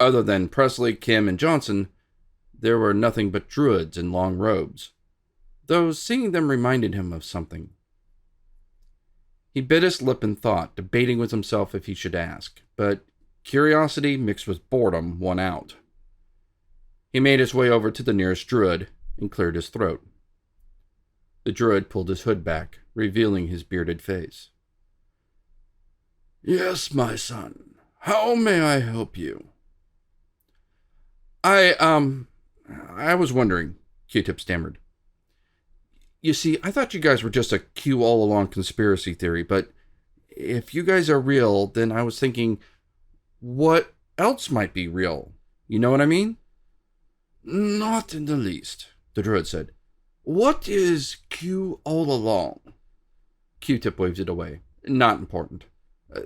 Other than Presley, Kim, and Johnson, there were nothing but druids in long robes, though seeing them reminded him of something. He bit his lip in thought, debating with himself if he should ask, but curiosity mixed with boredom won out. He made his way over to the nearest druid and cleared his throat. The druid pulled his hood back, revealing his bearded face. "Yes, my son. How may I help you?" I was wondering," Q-Tip stammered. "You see, I thought you guys were just a Q all along conspiracy theory, but if you guys are real, then I was thinking, what else might be real? You know what I mean?" "Not in the least," the druid said. "What is Q all along?" Q-Tip waved it away. "Not important.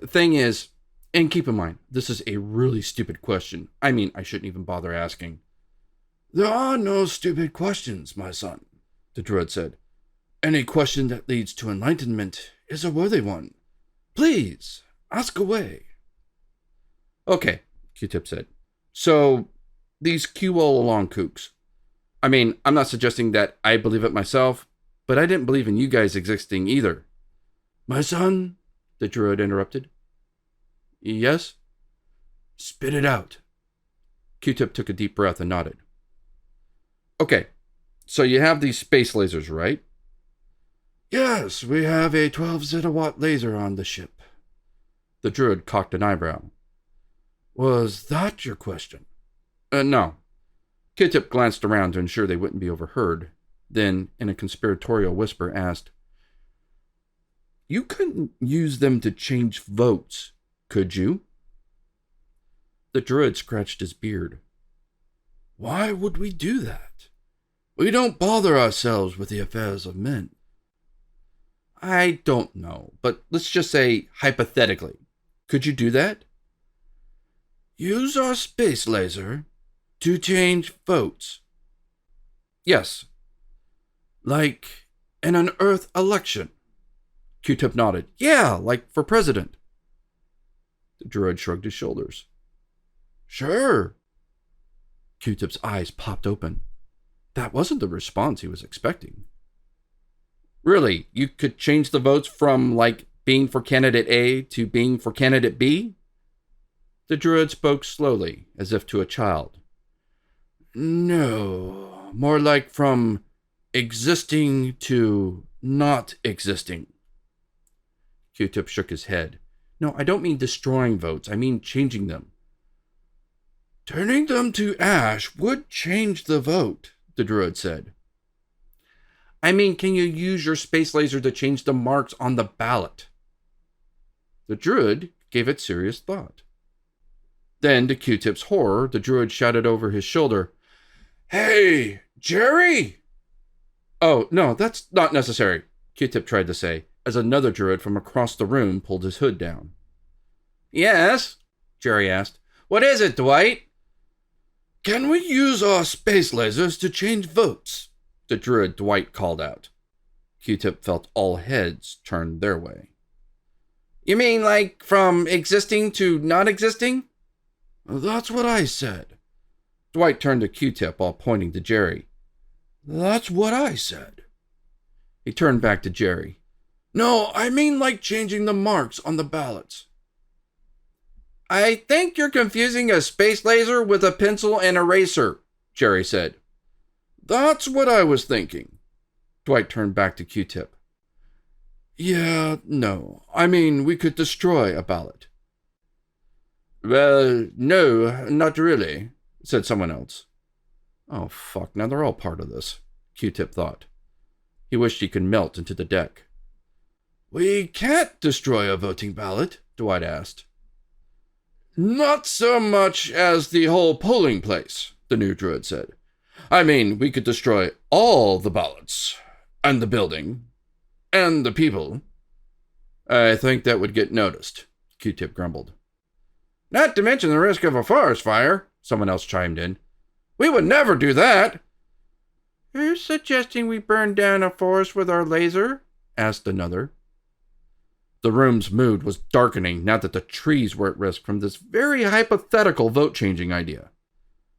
Thing is, and keep in mind, this is a really stupid question. I mean, I shouldn't even bother asking." "There are no stupid questions, my son," the druid said. "Any question that leads to enlightenment is a worthy one. Please, ask away." "Okay," Q-Tip said. "So, these Q all along kooks. I mean, I'm not suggesting that I believe it myself, but I didn't believe in you guys existing either." "My son," the druid interrupted. "Yes?" "Spit it out." Q-Tip took a deep breath and nodded. "Okay, so you have these space lasers, right?" "Yes, we have a 12 zettawatt laser on the ship." The druid cocked an eyebrow. "Was that your question?" No." Q-Tip glanced around to ensure they wouldn't be overheard, then, in a conspiratorial whisper, asked, "You couldn't use them to change votes, could you?" The druid scratched his beard. "Why would we do that? We don't bother ourselves with the affairs of men." "I don't know, but let's just say, hypothetically, could you do that?" "Use our space laser to change votes?" "Yes." "Like in an Earth election?" Q-Tip nodded. "Yeah, like for president." The druid shrugged his shoulders. "Sure." Q-Tip's eyes popped open. That wasn't the response he was expecting. "Really, you could change the votes from, like, being for candidate A to being for candidate B?" The druid spoke slowly, as if to a child. "No, more like from existing to not existing." Q-Tip shook his head. "No, I don't mean destroying votes. I mean changing them." "Turning them to ash would change the vote," the druid said. "I mean, can you use your space laser to change the marks on the ballot?" The druid gave it serious thought. Then, to Q-Tip's horror, the druid shouted over his shoulder, "Hey, Jerry!" "Oh, no, that's not necessary," Q-Tip tried to say, as another druid from across the room pulled his hood down. "Yes?" Jerry asked. "What is it, Dwight?" "Can we use our space lasers to change votes?" the druid Dwight called out. Q-Tip felt all heads turn their way. "You mean like from existing to not existing?" "That's what I said." Dwight turned to Q-Tip while pointing to Jerry. "That's what I said." He turned back to Jerry. "No, I mean like changing the marks on the ballots." "I think you're confusing a space laser with a pencil and eraser," Jerry said. "That's what I was thinking." Dwight turned back to Q-Tip. "Yeah, no. I mean, we could destroy a ballot." "Well, no, not really," said someone else. Oh, fuck, now they're all part of this, Q-Tip thought. He wished he could melt into the deck. "We can't destroy a voting ballot?" Dwight asked. "Not so much as the whole polling place," the new druid said. "I mean, we could destroy all the ballots, and the building, and the people." "I think that would get noticed," Q-Tip grumbled. "Not to mention the risk of a forest fire," someone else chimed in. "We would never do that." "You're suggesting we burn down a forest with our laser?" asked another. The room's mood was darkening now that the trees were at risk from this very hypothetical vote-changing idea.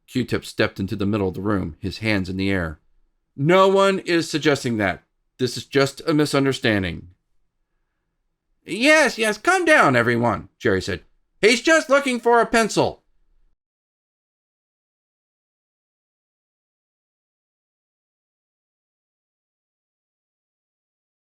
Q-Tip stepped into the middle of the room, his hands in the air. No one is suggesting that. This is just a misunderstanding. Yes, calm down, everyone, Jerry said. He's just looking for a pencil.